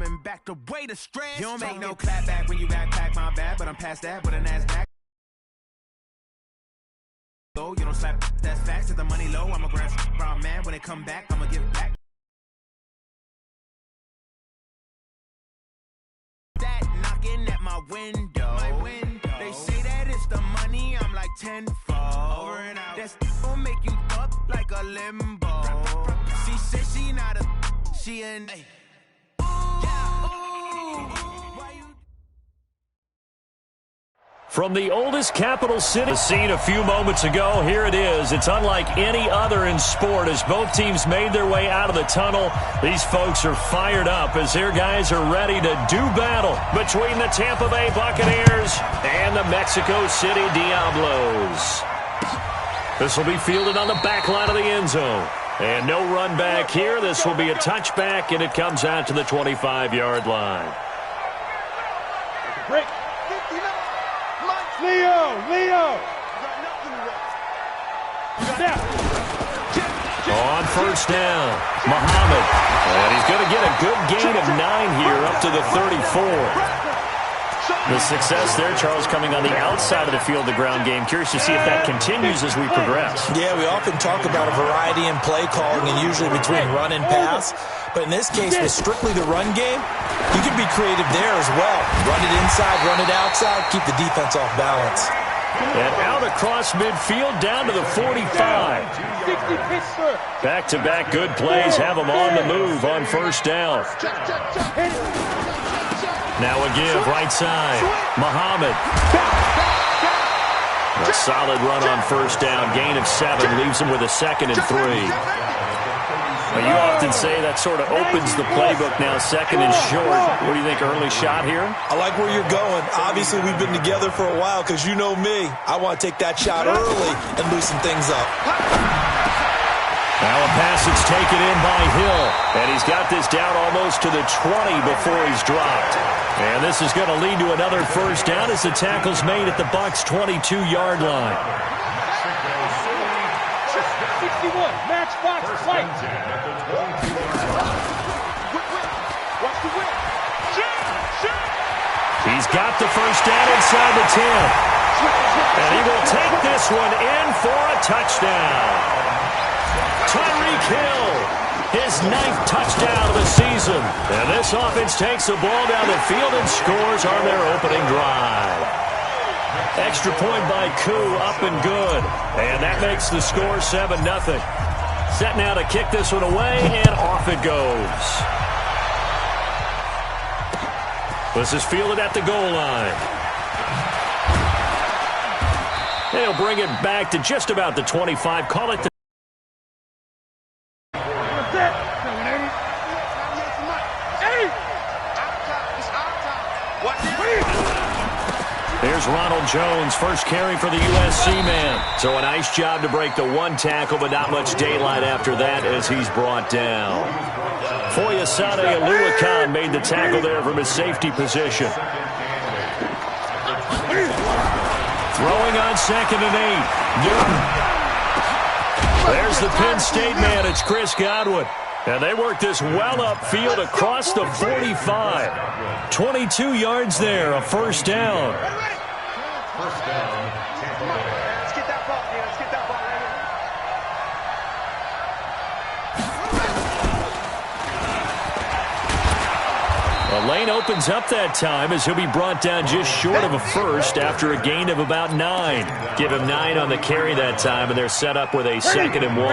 coming back to way to stress. You don't make no clap back when you backpack, my bad, but I'm past that with a NASDAQ. You don't slap, that's facts. If the money low, I'ma grab brown man. When they come back, I'ma give back. That knocking at my window. They say that it's the money, I'm like tenfold. Over and out. That's gon' make you up like a limbo. She said she not a, she an. From the oldest capital city, the scene a few moments ago, here it is. It's unlike any other in sport as both teams made their way out of the tunnel. These folks are fired up as their guys are ready to do battle between the Tampa Bay Buccaneers and the Mexico City Diablos. This will be fielded on the back line of the end zone. And no run back here. This will be a touchback, and it comes out to the 25-yard line. Break. Leo! On first down, Muhammad. And he's going to get a good gain of 9 here up to the 34. The success there, Charles, coming on the outside of the field, the ground game. Curious to see if that continues as we progress. Yeah, we often talk about a variety in play calling and usually between run and pass. But in this case, with strictly the run game, you can be creative there as well. Run it inside, run it outside, keep the defense off balance. And out across midfield down to the 45. Back-to-back good plays have them on the move on first down. Now a give, right side. Muhammad. A solid run on first down. Gain of 7 leaves him with a 2nd and 3. Well, you often say that sort of opens the playbook now, 2nd and short. What do you think, early shot here? I like where you're going. Obviously, we've been together for a while because you know me. I want to take that shot early and loosen things up. Now a passage taken in by Hill, and he's got this down almost to the 20 before he's dropped. And this is going to lead to another first down as the tackle's made at the Bucs' 22-yard line. 61, match box, fight. He's got the first down inside the 10. And he will take this one in for a touchdown. Tyreek Hill, his 9th touchdown of the season. And this offense takes the ball down the field and scores on their opening drive. Extra point by Koo, up and good. And that makes the score 7-0. Set now to kick this one away, and off it goes. This is fielded at the goal line. They'll bring it back to just about the 25. Call it the There's Ronald Jones, first carry for the USC man. So a nice job to break the 1 tackle, but not much daylight after that as he's brought down. Foyesade Oluwakan made the tackle there from his safety position. Throwing on 2nd and 8. Newton. There's the Penn State man. It's Chris Godwin. And they work this well upfield across the 45. 22 yards there, a first down. First down, Tampa Bay. Let's get that ball, man. Let's get that ball, The lane opens up that time as he'll be brought down just short of a first after a gain of about 9. Give him 9 on the carry that time, and they're set up with a 2nd and 1.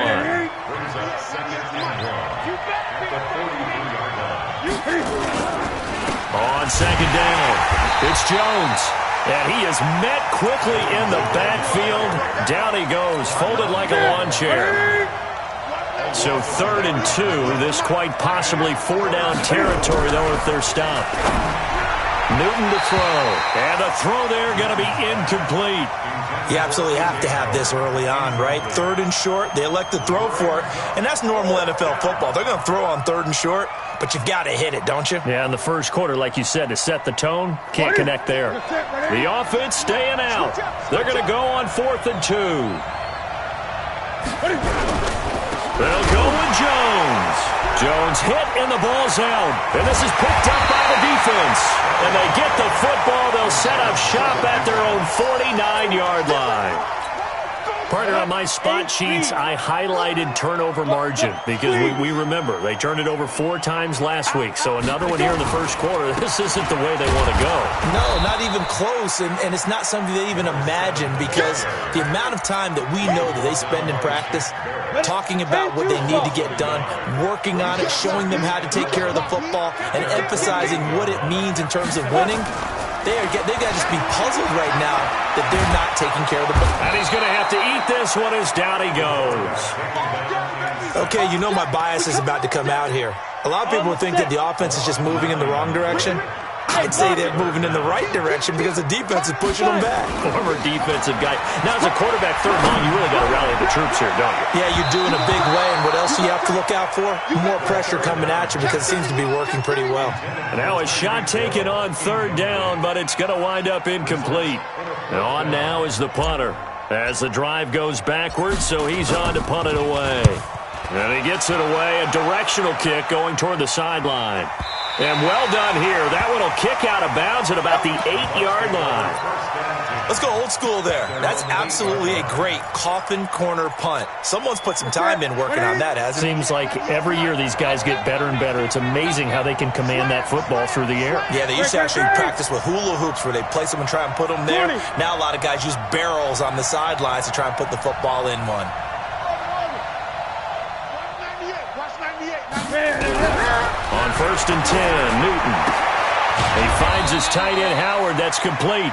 On 2nd down, it's Jones. And he is met quickly in the backfield. Down he goes, folded like a lawn chair. So 3rd and 2. This quite possibly 4-down territory, though, if they're stopped. Newton to throw. And the throw there going to be incomplete. You absolutely have to have this early on, right? 3rd and short, they elect to throw for it. And that's normal NFL football. They're going to throw on 3rd and short, but you've got to hit it, don't you? Yeah, in the first quarter, like you said, to set the tone, can't connect there. The offense staying out. They're going to go on 4th and 2. They'll go with Jones. Jones hit and the ball's out. And this is picked up by the defense. And they get the football. They'll set up shop at their own 49-yard line. Partner, on my spot sheets, I highlighted turnover margin because we remember they turned it over 4 times last week. So another one here in the first quarter. This isn't the way they want to go. No, not even close, and it's not something they even imagine because the amount of time that we know that they spend in practice talking about what they need to get done, working on it, showing them how to take care of the football, and emphasizing what it means in terms of winning. They got to just be puzzled right now that they're not taking care of the ball. And he's going to have to eat this one as down he goes. Okay, you know my bias is about to come out here. A lot of people would think that the offense is just moving in the wrong direction. I'd say they're moving in the right direction because the defense is pushing them back. Former defensive guy. Now, as a quarterback third line, you really got to rally the troops here, don't you? Yeah, you do in a big way. And what else do you have to look out for? More pressure coming at you because it seems to be working pretty well. And now a shot taken on third down, but it's going to wind up incomplete. And on now is the punter as the drive goes backwards, so he's on to punt it away. And he gets it away, a directional kick going toward the sideline. And well done here. That one will kick out of bounds at about the 8-yard line. Let's go old school there. That's absolutely a great coffin corner punt. Someone's put some time in working on that, hasn't it? Seems like every year these guys get better and better. It's amazing how they can command that football through the air. Yeah, they used to actually practice with hula hoops where they place them and try and put them there. Now a lot of guys use barrels on the sidelines to try and put the football in one. On 1st and 10, Newton. He finds his tight end, Howard. That's complete.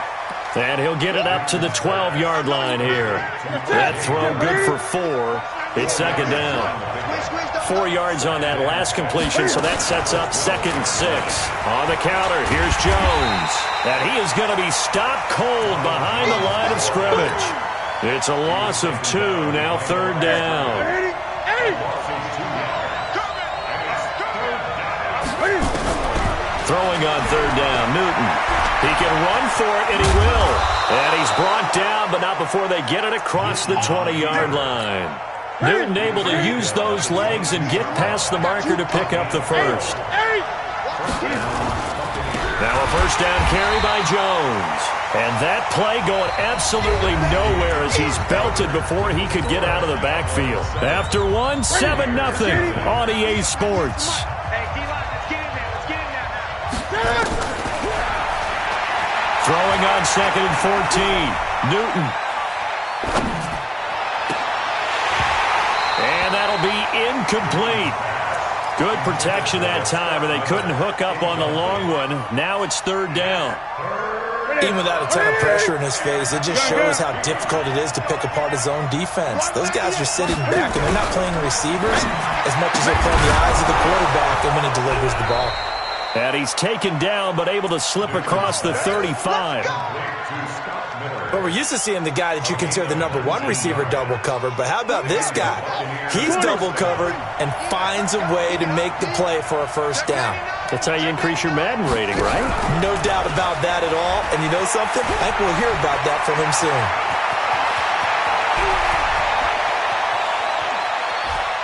And he'll get it up to the 12-yard line here. That throw good for 4. It's second down. 4 yards on that last completion, so that sets up 2nd and 6. On the counter, here's Jones. And he is going to be stopped cold behind the line of scrimmage. It's a loss of 2, now 3rd down. Throwing on 3rd down, Newton. He can run for it, and he will. And he's brought down, but not before they get it across the 20-yard line. Newton able to use those legs and get past the marker to pick up the first. Now a first down carry by Jones. And that play going absolutely nowhere as he's belted before he could get out of the backfield. After one, 7-0 on EA Sports. Throwing on 2nd and 14. Newton. And that'll be incomplete. Good protection that time, and they couldn't hook up on the long one. Now it's 3rd down. Even without a ton of pressure in his face, it just shows how difficult it is to pick apart his own defense. Those guys are sitting back, and they're not playing receivers as much as they're playing the eyes of the quarterback and when he delivers the ball. And he's taken down, but able to slip across the 35. But we're used to seeing the guy that you consider the number 1 receiver double covered. But how about this guy? He's double covered and finds a way to make the play for a first down. That's how you increase your Madden rating, right? No doubt about that at all. And you know something? I think we'll hear about that from him soon.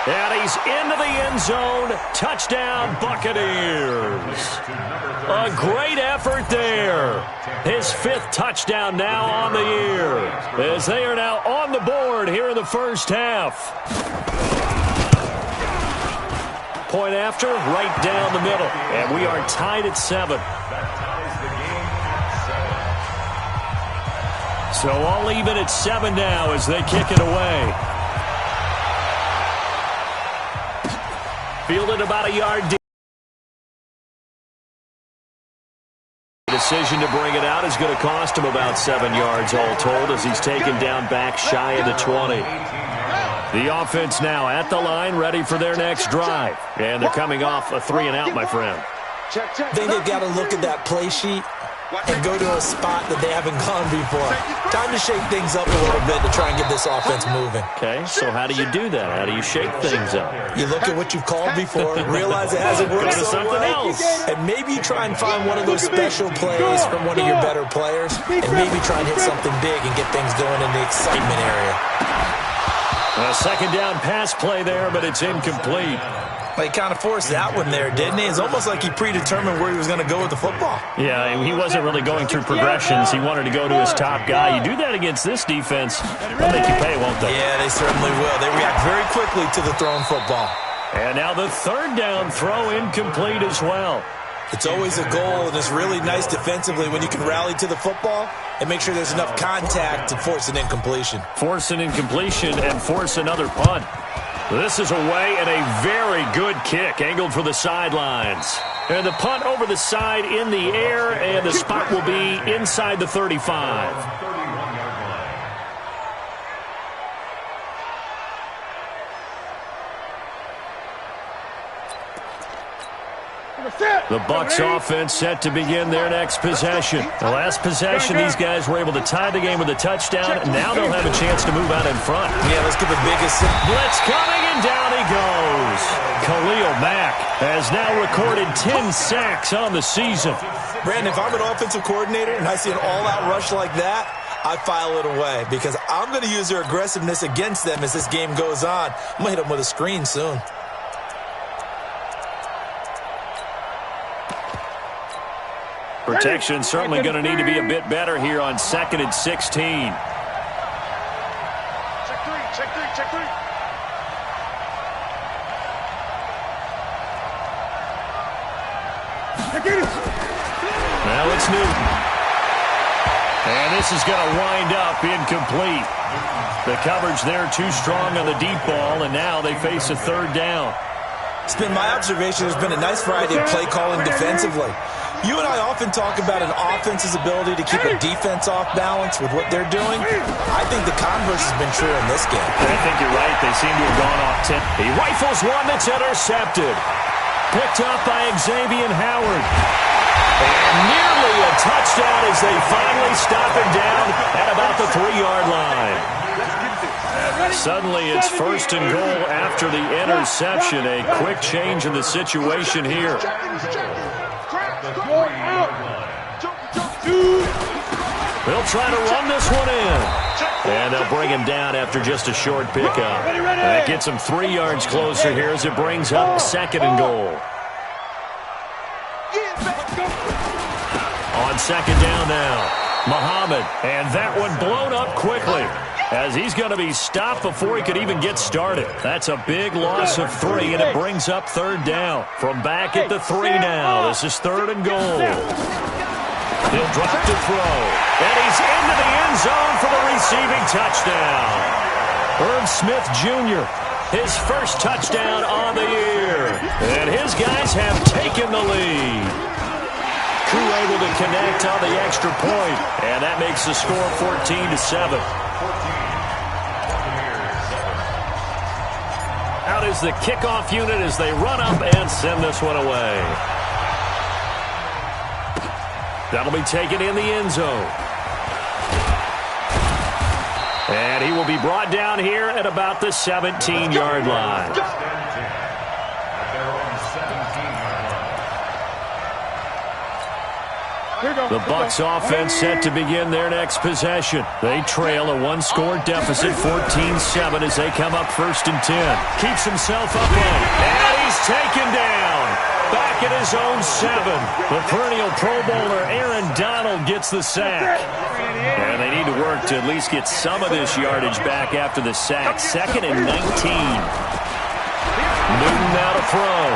And he's into the end zone. Touchdown, Buccaneers. A great effort there. His 5th touchdown now on the year, as they are now on the board here in the first half. Point after, right down the middle. And we are tied at 7. So all even at 7 now as they kick it away. Fielded about a yard deep. Decision to bring it out is going to cost him about 7 yards all told as he's taken down back shy of the 20. The offense now at the line, ready for their next drive. And they're coming off a 3-and-out, my friend. I think they've got to look at that play sheet and go to a spot that they haven't gone before. Time to shake things up a little bit to try and get this offense moving. Okay, so how do you do that? How do you shake things up? You look at what you've called before, realize it hasn't worked so well, and maybe you try and find one of those special plays from one of your better players, and maybe try and hit something big and get things going in the excitement area. A second down pass play there, but it's incomplete. Well, he kind of forced that one there, didn't he? It's almost like he predetermined where he was going to go with the football. Yeah, he wasn't really going through progressions. He wanted to go to his top guy. You do that against this defense, they'll make you pay, won't they? Yeah, they certainly will. They react very quickly to the thrown football. And now the third down throw incomplete as well. It's always a goal, and it's really nice defensively when you can rally to the football and make sure there's enough contact to force an incompletion. Force an incompletion and force another punt. This is away and a very good kick, angled for the sidelines. And the punt over the side in the air, and the spot will be inside the 35. The Bucs offense set to begin their next possession. The last possession, these guys were able to tie the game with a touchdown. Now they'll have a chance to move out in front. Yeah, let's give a big assist. Blitz coming, and down he goes. Khalil Mack has now recorded 10 sacks on the season. Brandon, if I'm an offensive coordinator and I see an all-out rush like that, I file it away because I'm going to use their aggressiveness against them as this game goes on. I'm going to hit them with a screen soon. Protection certainly going to need to be a bit better here on 2nd and 16. Check three. Now it's Newton. And this is going to wind up incomplete. The coverage there too strong on the deep ball, and now they face a third down. It's been my observation there's been a nice variety of play calling defensively. You and I often talk about an offense's ability to keep a defense off balance with what they're doing. I think the converse has been true in this game. I think you're right. They seem to have gone off 10. He rifles one that's intercepted. Picked up by Xavier Howard. And nearly a touchdown as they finally stop him down at about the 3-yard line. Suddenly it's 1st and goal after the interception. A quick change in the situation here. They'll try to run this one in. And they'll bring him down after just a short pickup. That gets him 3 yards closer here as it brings up 2nd and goal. On 2nd down now, Muhammad. And that one blown up quickly, as he's going to be stopped before he could even get started. That's a big loss of 3, and it brings up 3rd down. From back at the 3 now, this is 3rd and goal. He'll drop to throw, and he's into the end zone for the receiving touchdown. Herb Smith Jr., his first touchdown on the year. And his guys have taken the lead. Crew able to connect on the extra point, and that makes the score 14-7. Out is the kickoff unit as they run up and send this one away. That'll be taken in the end zone. And he will be brought down here at about the 17-yard line. The Bucs offense set to begin their next possession. They trail a 1-score deficit, 14-7, as they come up 1st and 10. Keeps himself upright, and he's taken down. Back at his own 7. The perennial Pro Bowler Aaron Donald gets the sack. And they need to work to at least get some of this yardage back after the sack. 2nd and 19. Newton now to throw.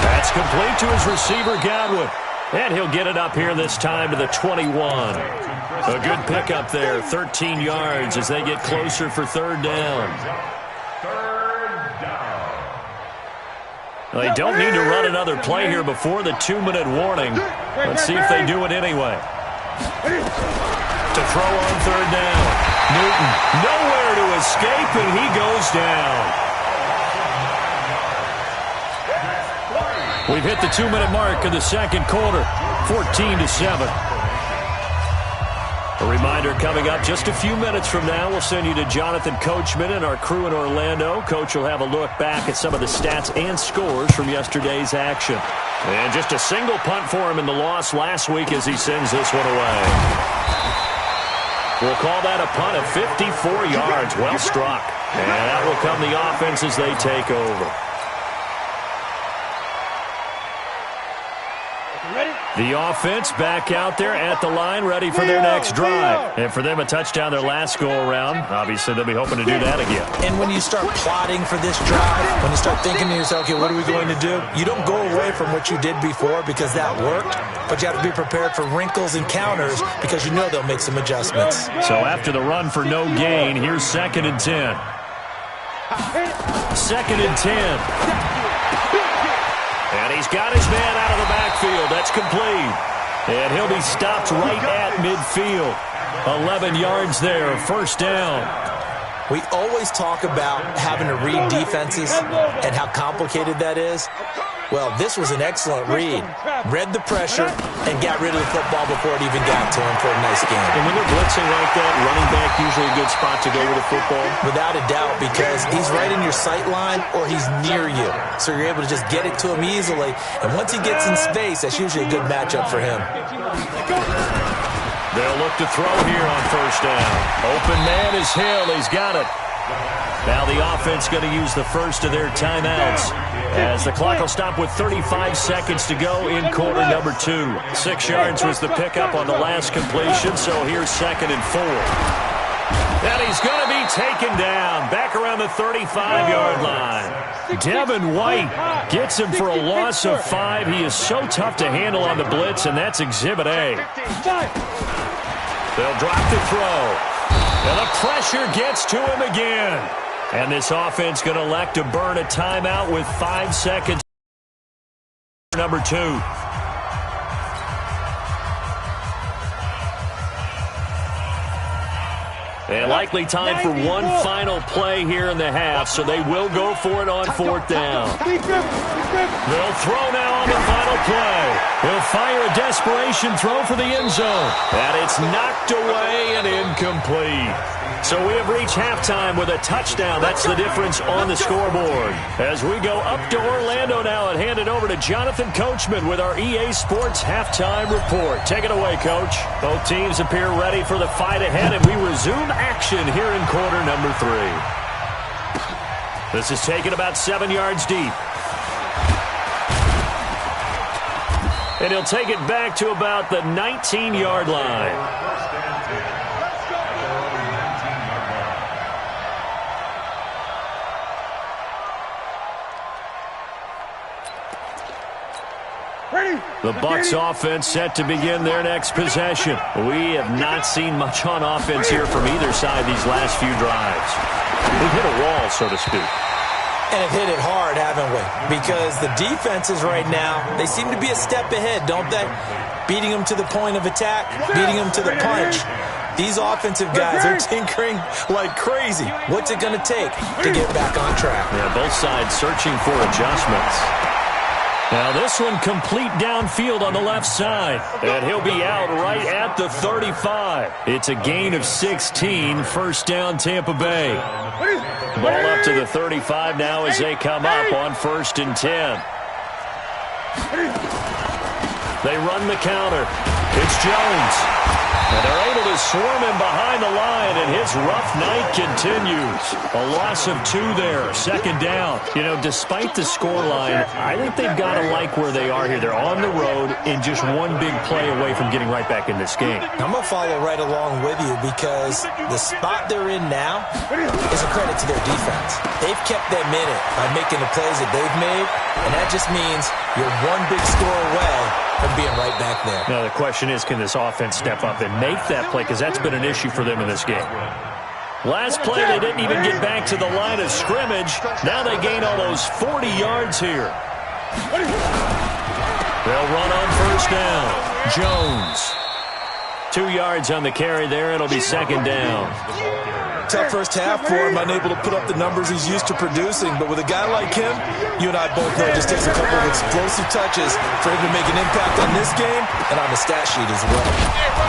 That's complete to his receiver, Godwin. And he'll get it up here this time to the 21. A good pickup there, 13 yards as they get closer for 3rd down. They don't need to run another play here before the 2-minute warning. Let's see if they do it anyway. To throw on 3rd down. Newton nowhere to escape, and he goes down. We've hit the 2-minute mark of the 2nd quarter, 14-7. A reminder coming up just a few minutes from now, we'll send you to Jonathan Coachman and our crew in Orlando. Coach will have a look back at some of the stats and scores from yesterday's action. And just a single punt for him in the loss last week as he sends this one away. We'll call that a punt of 54 yards. Well struck. And that will come the offense as they take over. The offense back out there at the line, ready for their next drive. And for them, a touchdown their last go-around. Obviously, they'll be hoping to do that again. And when you start plotting for this drive, when you start thinking to yourself, okay, what are we going to do? You don't go away from what you did before because that worked, but you have to be prepared for wrinkles and counters because you know they'll make some adjustments. So after the run for no gain, here's 2nd and 10. 2nd and 10. And he's got his man out of the backfield. That's complete. And he'll be stopped right at midfield. 11 yards there, 1st down. We always talk about having to read defenses and how complicated that is. Well, this was an excellent read. Read the pressure and got rid of the football before it even got to him for a nice game. And when they're blitzing like that, running back usually a good spot to go with the football? Without a doubt, because he's right in your sight line or he's near you. So you're able to just get it to him easily. And once he gets in space, that's usually a good matchup for him. They'll look to throw here on 1st down. Open man is Hill. He's got it. Now the offense going to use the first of their timeouts as the clock will stop with 35 seconds to go in quarter number 2. 6 yards was the pickup on the last completion, so here's 2nd and 4. And he's going to be taken down back around the 35-yard line. Devin White gets him for a loss of 5. He is so tough to handle on the blitz, and that's Exhibit A. They'll drop the throw. And the pressure gets to him again. And this offense going to elect to burn a timeout with 5 seconds. Number 2. And likely time for one final play here in the half, so they will go for it on 4th down. They'll throw now on the final play. He'll fire a desperation throw for the end zone. And it's knocked away and incomplete. So we have reached halftime with a touchdown. That's the difference on the scoreboard. As we go up to Orlando now and hand it over to Jonathan Coachman with our EA Sports Halftime Report. Take it away, Coach. Both teams appear ready for the fight ahead, and we resume action here in quarter number 3. This is taken about 7 yards deep. And he'll take it back to about the 19-yard line. The Bucs offense set to begin their next possession. We have not seen much on offense here from either side these last few drives. We've hit a wall, so to speak. And have hit it hard, haven't we? Because the defenses right now, they seem to be a step ahead, don't they? Beating them to the point of attack, beating them to the punch. These offensive guys are tinkering like crazy. What's it going to take to get back on track? Yeah, both sides searching for adjustments. Now this one complete downfield on the left side. And he'll be out right at the 35. It's a gain of 16, 1st down Tampa Bay. Ball up to the 35 now as they come up on 1st and 10. They run the counter. It's Jones. And they're able to swarm him behind the line, and his rough night continues. A loss of 2 there, 2nd down. You know, despite the scoreline, I think they've got to like where they are here. They're on the road and just one big play away from getting right back in this game. I'm going to follow right along with you because the spot they're in now is a credit to their defense. They've kept them in it by making the plays that they've made, and that just means you're one big score away from being right back there. Now, the question is, can this offense step up and make that play? Because that's been an issue for them in this game. Last play, they didn't even get back to the line of scrimmage. Now they gain almost 40 yards here. They'll run on 1st down. Jones. 2 yards on the carry there. It'll be 2nd down. Tough first half for him, unable to put up the numbers he's used to producing. But with a guy like him, you and I both know it just takes a couple of explosive touches for him to make an impact on this game and on the stat sheet as well.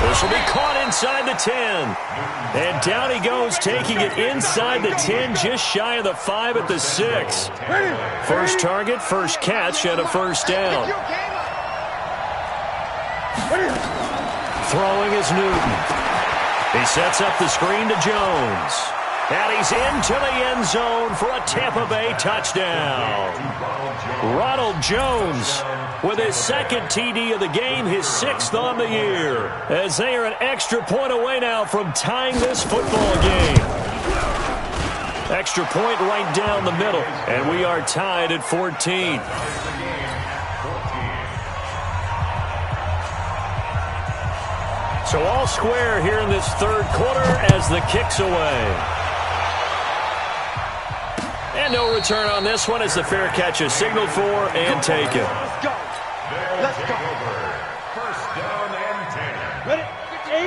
This will be caught inside the 10. And down he goes, taking it inside the 10, just shy of the 5 at the 6. First target, first catch, and a 1st down. Throwing is Newton. He sets up the screen to Jones. And he's into the end zone for a Tampa Bay touchdown. Ronald Jones with his second TD of the game, his 6th on the year, as they are an extra point away now from tying this football game. Extra point right down the middle, and we are tied at 14. So all square here in this third quarter as the kick's away. And no return on this one as the fair catch is signaled for and taken. Let's go. Let's go. First down and 10. Ready?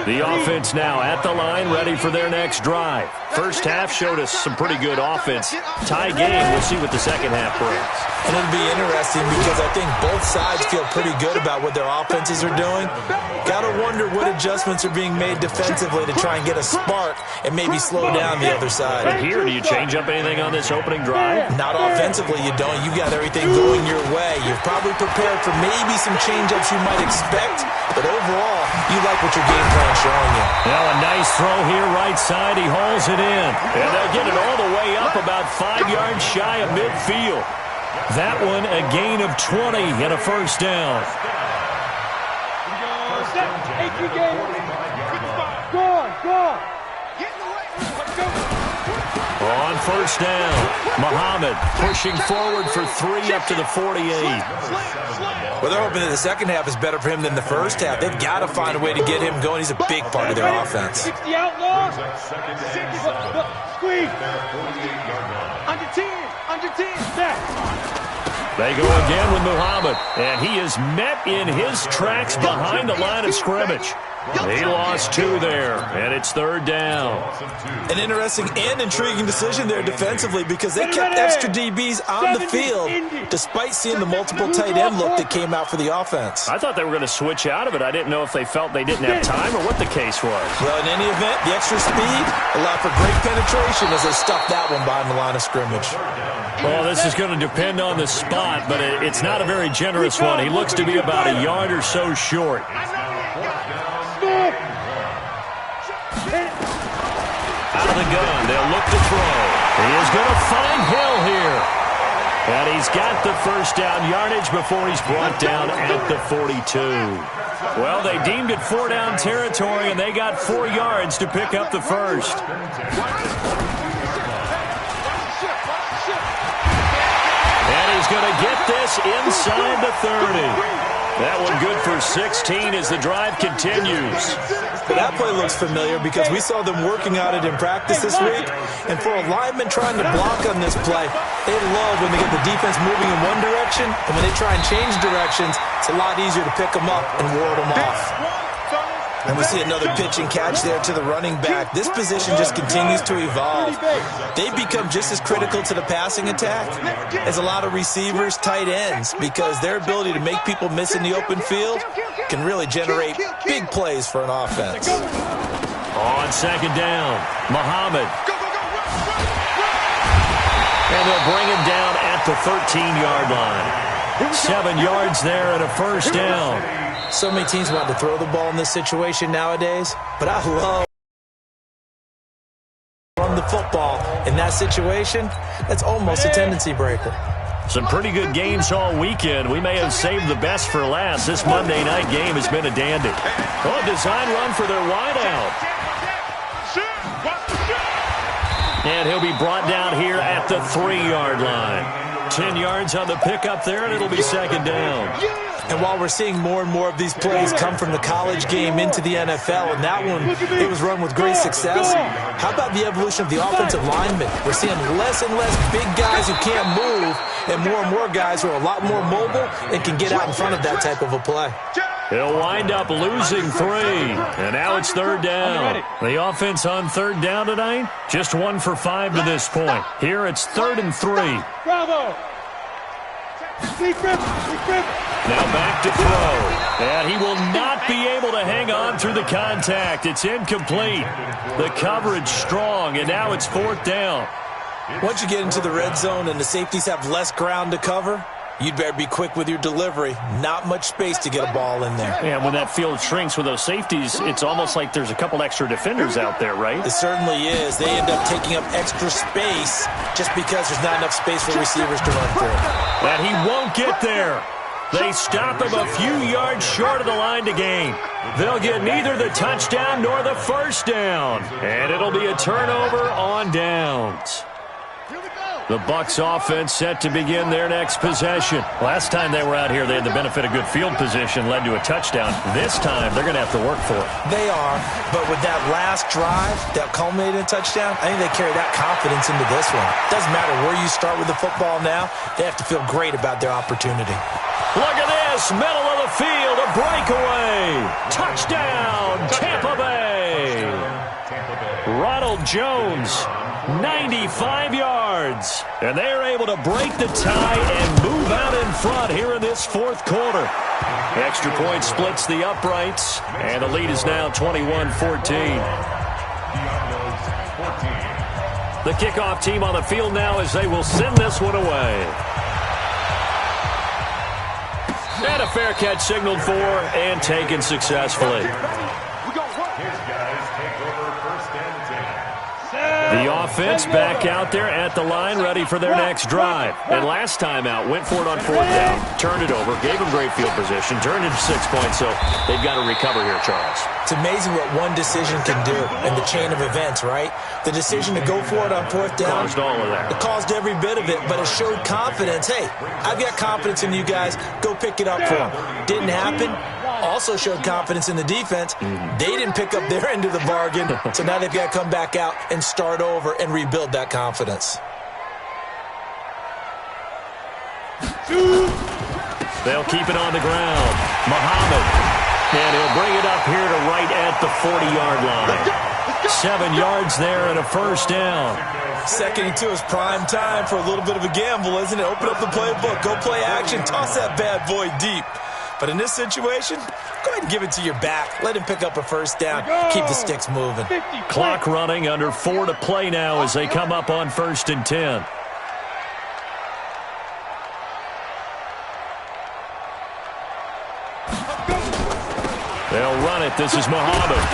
The offense now at the line, ready for their next drive. First half showed us some pretty good offense. Tie game, we'll see what the second half brings. And it'll be interesting because I think both sides feel pretty good about what their offenses are doing. Got to wonder what adjustments are being made defensively to try and get a spark and maybe slow down the other side. And here, do you change up anything on this opening drive? Not offensively, you don't. You got everything going your way. You've probably prepared for maybe some change-ups you might expect, but overall, you like what your game plan's showing you. Now a nice throw here, right side. He hauls it in. And they'll get it all the way up about 5 yards shy of midfield. That one a gain of 20 and a first down. On first down, Muhammad pushing forward for 3 up to the 48. Well, they're hoping that the second half is better for him than the first half. They've got to find a way to get him going. He's a big part of their offense. 60 outlaws. Squeeze. Under 10. Under 10. Back. They go again with Muhammad, and he is met in his tracks behind the line of scrimmage. He lost 2 there, and it's third down. An interesting and intriguing decision there defensively because they kept extra DBs on the field despite seeing the multiple tight end look that came out for the offense. I thought they were going to switch out of it. I didn't know if they felt they didn't have time or what the case was. Well, in any event, the extra speed allowed for great penetration as they stuffed that one behind the line of scrimmage. Well, this is going to depend on the spot, but it's not a very generous one. He looks to be about a yard or so short. Out of the gun, they'll look to throw. He is going to find Hill here. And he's got the first down yardage before he's brought down at the 42. Well, they deemed it 4-down territory, and they got 4 yards to pick up the first. And he's going to get this inside the 30. That one good for 16 as the drive continues. That play looks familiar because we saw them working on it in practice this week. And for a lineman trying to block on this play, they love when they get the defense moving in one direction. And when they try and change directions, it's a lot easier to pick them up and ward them off. And we see another pitch and catch there to the running back. This position just continues to evolve. They become just as critical to the passing attack as a lot of receivers, tight ends, because their ability to make people miss in the open field can really generate big plays for an offense. On second down, Muhammad. And they'll bring him down at the 13-yard line. 7 yards there and a first down. So many teams want to throw the ball in this situation nowadays, but I love run the football in that situation. That's almost a tendency breaker. Some pretty good games all weekend. We may have saved the best for last. This Monday night game has been a dandy. Oh, design run for their wideout. And he'll be brought down here at the 3-yard line. 10 yards on the pickup there, and it'll be second down. And while we're seeing more and more of these plays come from the college game into the NFL, and that one, it was run with great success, how about the evolution of the offensive linemen? We're seeing less and less big guys who can't move, and more guys who are a lot more mobile and can get out in front of that type of a play. He'll wind up losing 3, and now it's third down. The offense on third down tonight, just 1 for 5 to this point. Here it's 3rd and 3. Bravo! Now back to throw. And he will not be able to hang on through the contact. It's incomplete. The coverage strong, and now it's 4th down. Once you get into the red zone and the safeties have less ground to cover, you'd better be quick with your delivery. Not much space to get a ball in there. And when that field shrinks with those safeties, it's almost like there's a couple extra defenders out there, right? It certainly is. They end up taking up extra space just because there's not enough space for receivers to run through. And he won't get there. They stop him a few yards short of the line to gain. They'll get neither the touchdown nor the first down. And it'll be a turnover on downs. The Bucs offense set to begin their next possession. Last time they were out here, they had the benefit of good field position, led to a touchdown. This time, they're going to have to work for it. They are, but with that last drive that culminated in a touchdown, I think they carry that confidence into this one. Doesn't matter where you start with the football now, they have to feel great about their opportunity. Look at this, middle of the field, a breakaway. Touchdown, Tampa Bay. Ronald Jones, 95 yards. And they're able to break the tie and move out in front here in this fourth quarter. Extra point splits the uprights, and the lead is now 21-14. The kickoff team on the field now as they will send this one away. And a fair catch signaled for and taken successfully. The offense back out there at the line, ready for their next drive. And last time out, went for it on fourth down, turned it over, gave them great field position, turned it to 6 points, so they've got to recover here, Charles. It's amazing what one decision can do in the chain of events, right? The decision to go for it on fourth down. Caused all of that. It caused every bit of it, but it showed confidence. Hey, I've got confidence in you guys. Go pick it up for them. Didn't happen. Also showed confidence in the defense. They didn't pick up their end of the bargain, so now they've got to come back out and start over and rebuild that confidence. They'll keep it on the ground. Muhammad, and he'll bring it up here to right at the 40-yard line. 7 yards there and a first down. Second and 2 is prime time for a little bit of a gamble, isn't it? Open up the playbook, go play action, toss that bad boy deep. But in this situation, go ahead and give it to your back. Let him pick up a first down. Keep the sticks moving. Clock running, under 4 to play now as they come up on 1st and 10. They'll run it. This is Muhammad.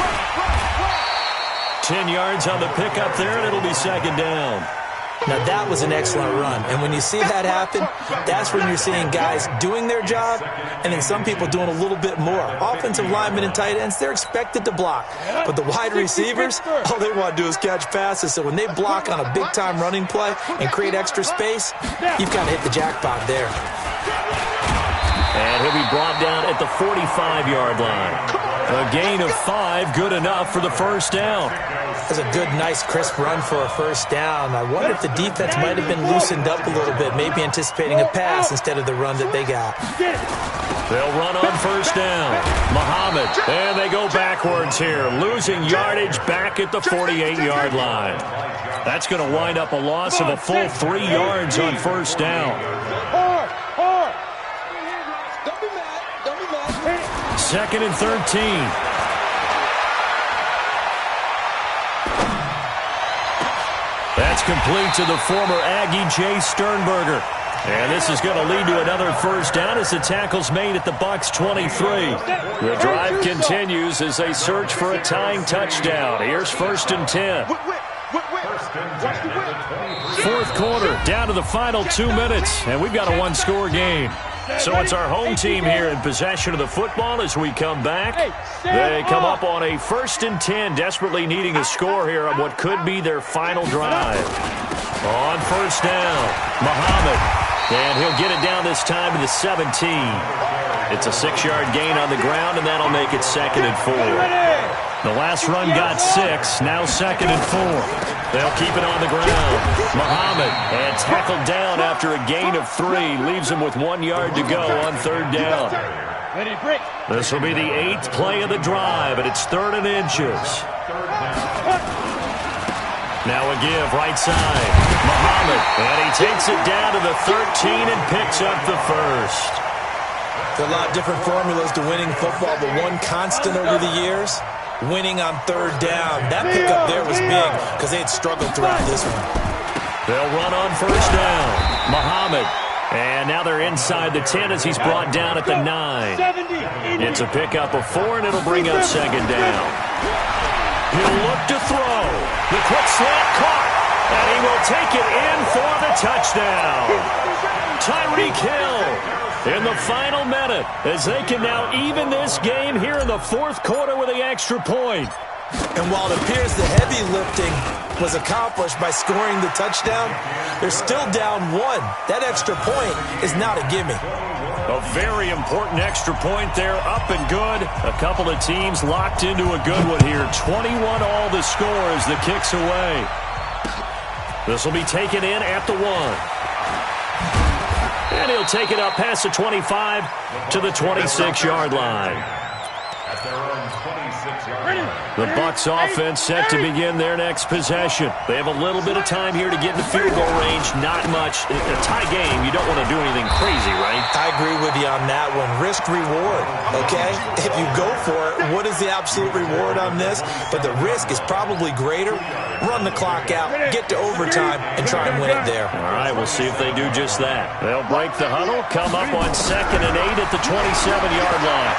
10 yards on the pickup there, and it'll be second down. Now, that was an excellent run. And when you see that happen, that's when you're seeing guys doing their job and then some people doing a little bit more. Offensive linemen and tight ends, they're expected to block. But the wide receivers, all they want to do is catch passes. So when they block on a big-time running play and create extra space, you've kind of hit the jackpot there. And he'll be brought down at the 45-yard line. A gain of 5, good enough for the first down. That's a good, nice, crisp run for a first down. I wonder if the defense might have been loosened up a little bit, maybe anticipating a pass instead of the run that they got. They'll run on first down. Muhammad, and they go backwards here, losing yardage back at the 48-yard line. That's going to wind up a loss of a full 3 yards on first down. Second and 13. That's complete to the former Aggie, Jay Sternberger. And this is going to lead to another first down as the tackle's made at the Bucs 23. The drive continues as they search for a tying touchdown. Here's 1st and 10. Fourth quarter, down to the final 2 minutes, and we've got a one-score game. So it's our home team here in possession of the football as we come back. They come up on a 1st and 10, desperately needing a score here on what could be their final drive. On first down, Muhammad, and he'll get it down this time to the 17. It's a 6-yard gain on the ground, and that'll make it 2nd and 4. The last run got 6, now 2nd and 4. They'll keep it on the ground. Muhammad, and tackled down after a gain of 3. Leaves him with 1 yard to go on 3rd down. This will be the 8th play of the drive, and it's 3rd and inches. Now a give, right side. Muhammad, and he takes it down to the 13 and picks up the first. There are a lot of different formulas to winning football, but one constant over the years, winning on 3rd down. That pickup there was big because they had struggled throughout this one. They'll run on first down. Muhammad. And now they're inside the 10 as he's brought down at the 9. It's a pickup of 4, and it'll bring up 2nd down. He'll look to throw. The quick slant caught. And he will take it in for the touchdown. Tyreek Hill in the final minute as they can now even this game here in the fourth quarter with the extra point. And while it appears the heavy lifting was accomplished by scoring the touchdown, they're still down one. That extra point is not a gimme. A very important extra point there, up and good. A couple of teams locked into a good one here. 21-all the score as the kick's away. This will be taken in at the 1. And he'll take it up past the 25 to the 26-yard line. The Bucs offense set to begin their next possession. They have a little bit of time here to get in the field goal range. Not much. A tie game, you don't want to do anything crazy, right? I agree with you on that one. Risk-reward, okay? If you go for it, what is the absolute reward on this? But the risk is probably greater. Run the clock out, get to overtime, and try and win it there. All right, we'll see if they do just that. They'll break the huddle, come up on 2nd and 8 at the 27-yard line.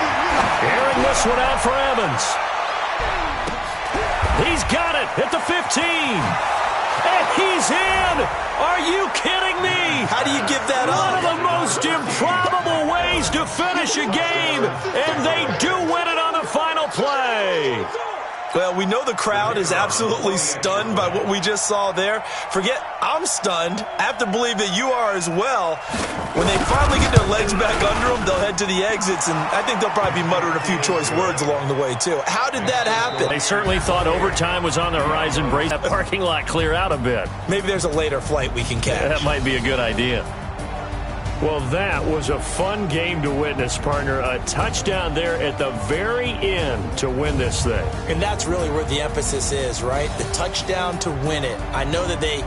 Airing this one out for Evans. He's got it at the 15. And he's in. Are you kidding me? How do you give that up? One of the most improbable ways to finish a game, and they do win it on the final play. Well, we know the crowd is absolutely stunned by what we just saw there. Forget I'm stunned. I have to believe that you are as well. When they finally get their legs back under them, they'll head to the exits, and I think they'll probably be muttering a few choice words along the way, too. How did that happen? They certainly thought overtime was on the horizon. Brace that parking lot clear out a bit. Maybe there's a later flight we can catch. That might be a good idea. Well, that was a fun game to witness, partner. A touchdown there at the very end to win this thing. And that's really where the emphasis is, right? The touchdown to win it. I know that they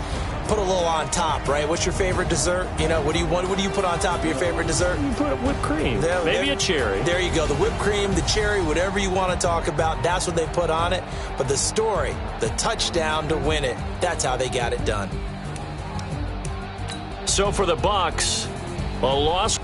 put a little on top, right? What's your favorite dessert? You know, what do you put on top of your favorite dessert? You put whipped cream. Maybe a cherry. There you go. The whipped cream, the cherry, whatever you want to talk about, that's what they put on it. But the story, the touchdown to win it, that's how they got it done. So for the Bucs, a loss